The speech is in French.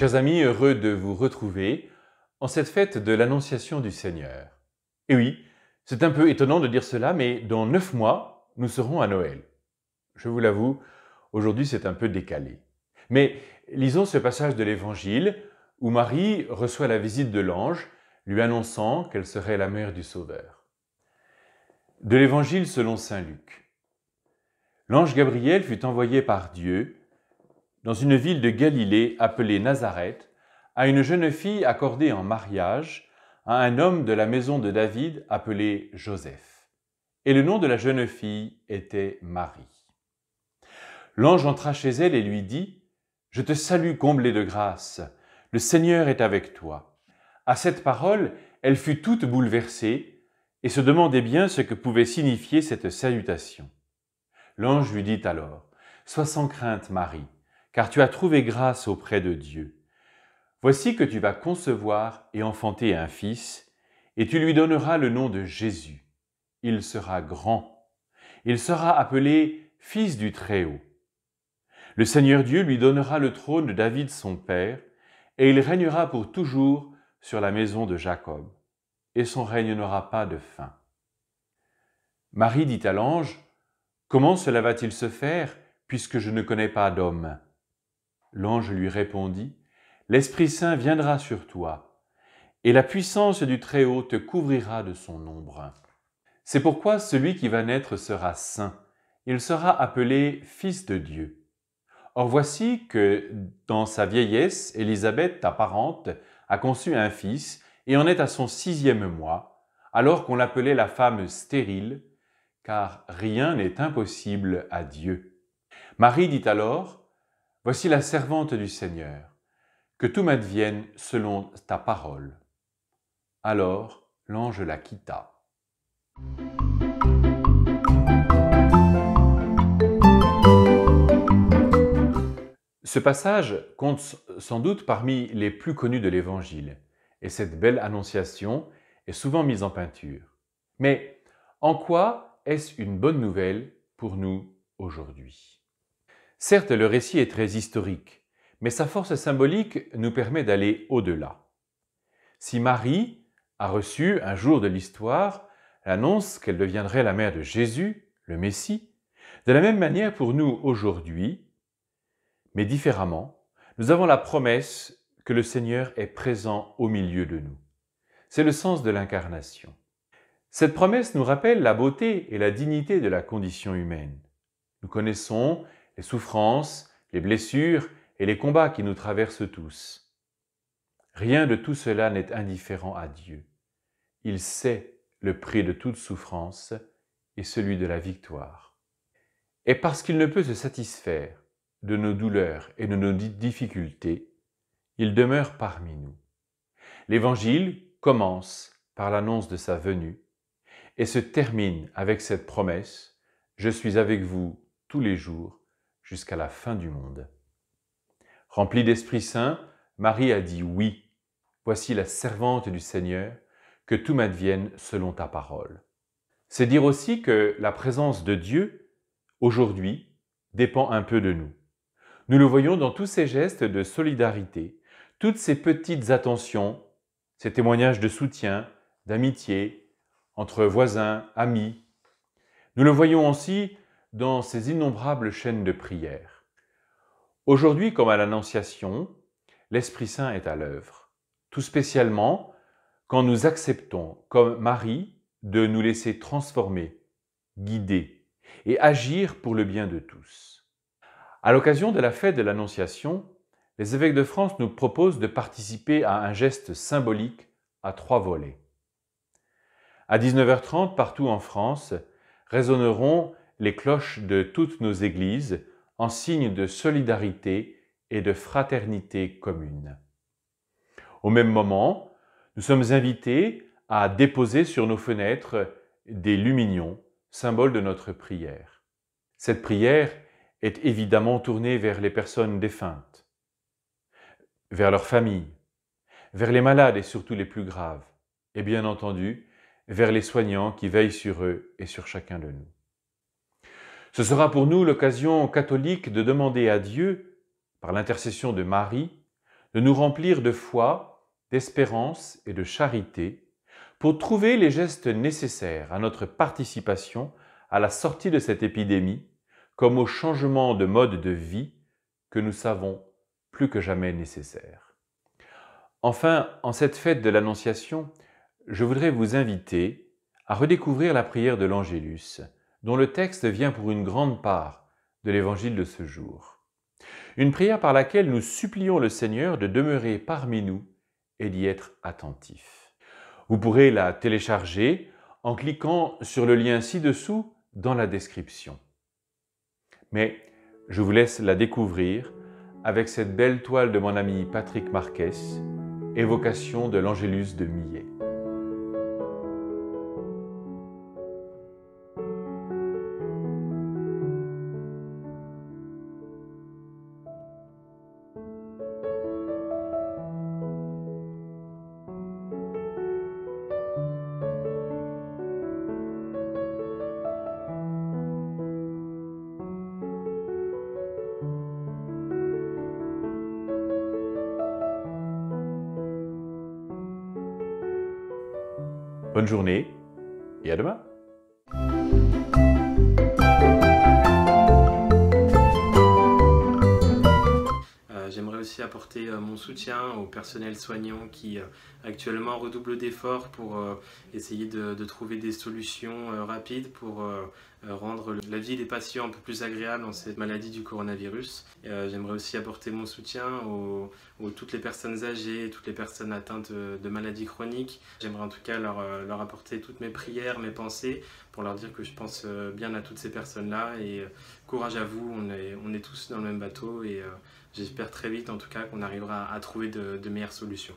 Chers amis, heureux de vous retrouver en cette fête de l'Annonciation du Seigneur. Et oui, c'est un peu étonnant de dire cela, mais dans 9 mois, nous serons à Noël. Je vous l'avoue, aujourd'hui c'est un peu décalé. Mais lisons ce passage de l'Évangile où Marie reçoit la visite de l'ange, lui annonçant qu'elle serait la mère du Sauveur. De l'Évangile selon saint Luc. L'ange Gabriel fut envoyé par Dieu dans une ville de Galilée appelée Nazareth, à une jeune fille accordée en mariage à un homme de la maison de David appelé Joseph. Et le nom de la jeune fille était Marie. L'ange entra chez elle et lui dit « Je te salue, comblée de grâce, le Seigneur est avec toi. » À cette parole, elle fut toute bouleversée et se demandait bien ce que pouvait signifier cette salutation. L'ange lui dit alors « Sois sans crainte, Marie, car tu as trouvé grâce auprès de Dieu. Voici que tu vas concevoir et enfanter un fils, et tu lui donneras le nom de Jésus. Il sera grand. Il sera appelé Fils du Très-Haut. Le Seigneur Dieu lui donnera le trône de David son père, et il régnera pour toujours sur la maison de Jacob, et son règne n'aura pas de fin. » Marie dit à l'ange, « Comment cela va-t-il se faire, puisque je ne connais pas d'homme ?» L'ange lui répondit, « L'Esprit Saint viendra sur toi, et la puissance du Très-Haut te couvrira de son ombre. C'est pourquoi celui qui va naître sera saint, il sera appelé Fils de Dieu. Or voici que, dans sa vieillesse, Élisabeth, ta parente, a conçu un fils, et en est à son 6e mois, alors qu'on l'appelait la femme stérile, car rien n'est impossible à Dieu. Marie dit alors, « Voici la servante du Seigneur, que tout m'advienne selon ta parole. » Alors l'ange la quitta. Ce passage compte sans doute parmi les plus connus de l'Évangile, et cette belle annonciation est souvent mise en peinture. Mais en quoi est-ce une bonne nouvelle pour nous aujourd'hui ? Certes, le récit est très historique, mais sa force symbolique nous permet d'aller au-delà. Si Marie a reçu un jour de l'histoire l'annonce qu'elle deviendrait la mère de Jésus, le Messie, de la même manière pour nous aujourd'hui, mais différemment, nous avons la promesse que le Seigneur est présent au milieu de nous. C'est le sens de l'incarnation. Cette promesse nous rappelle la beauté et la dignité de la condition humaine. Nous connaissons les souffrances, les blessures et les combats qui nous traversent tous. Rien de tout cela n'est indifférent à Dieu. Il sait le prix de toute souffrance et celui de la victoire. Et parce qu'il ne peut se satisfaire de nos douleurs et de nos difficultés, il demeure parmi nous. L'Évangile commence par l'annonce de sa venue et se termine avec cette promesse « Je suis avec vous tous les jours jusqu'à la fin du monde. » Remplie d'Esprit Saint, Marie a dit « Oui, voici la servante du Seigneur, que tout m'advienne selon ta parole. » C'est dire aussi que la présence de Dieu, aujourd'hui, dépend un peu de nous. Nous le voyons dans tous ces gestes de solidarité, toutes ces petites attentions, ces témoignages de soutien, d'amitié, entre voisins, amis. Nous le voyons aussi dans ces innombrables chaînes de prière. Aujourd'hui, comme à l'Annonciation, l'Esprit Saint est à l'œuvre, tout spécialement quand nous acceptons, comme Marie, de nous laisser transformer, guider et agir pour le bien de tous. À l'occasion de la fête de l'Annonciation, les évêques de France nous proposent de participer à un geste symbolique à 3 volets. À 19h30, partout en France, résonneront les cloches de toutes nos églises en signe de solidarité et de fraternité commune. Au même moment, nous sommes invités à déposer sur nos fenêtres des lumignons, symbole de notre prière. Cette prière est évidemment tournée vers les personnes défuntes, vers leurs familles, vers les malades et surtout les plus graves, et bien entendu, vers les soignants qui veillent sur eux et sur chacun de nous. Ce sera pour nous l'occasion catholique de demander à Dieu, par l'intercession de Marie, de nous remplir de foi, d'espérance et de charité pour trouver les gestes nécessaires à notre participation à la sortie de cette épidémie, comme au changement de mode de vie que nous savons plus que jamais nécessaire. Enfin, en cette fête de l'Annonciation, je voudrais vous inviter à redécouvrir la prière de l'Angélus, dont le texte vient pour une grande part de l'évangile de ce jour. Une prière par laquelle nous supplions le Seigneur de demeurer parmi nous et d'y être attentif. Vous pourrez la télécharger en cliquant sur le lien ci-dessous dans la description. Mais je vous laisse la découvrir avec cette belle toile de mon ami Patrick Marquès, évocation de l'Angélus de Millet. Bonne journée et à demain! J'aimerais aussi apporter mon soutien au personnel soignant qui actuellement redouble d'efforts pour essayer de trouver des solutions rapides pour rendre la vie des patients un peu plus agréable dans cette maladie du coronavirus. J'aimerais aussi apporter mon soutien aux toutes les personnes âgées, toutes les personnes atteintes de maladies chroniques. J'aimerais en tout cas leur apporter toutes mes prières, mes pensées, pour leur dire que je pense bien à toutes ces personnes-là et courage à vous, on est tous dans le même bateau et j'espère très vite en tout cas qu'on arrivera à trouver de meilleures solutions.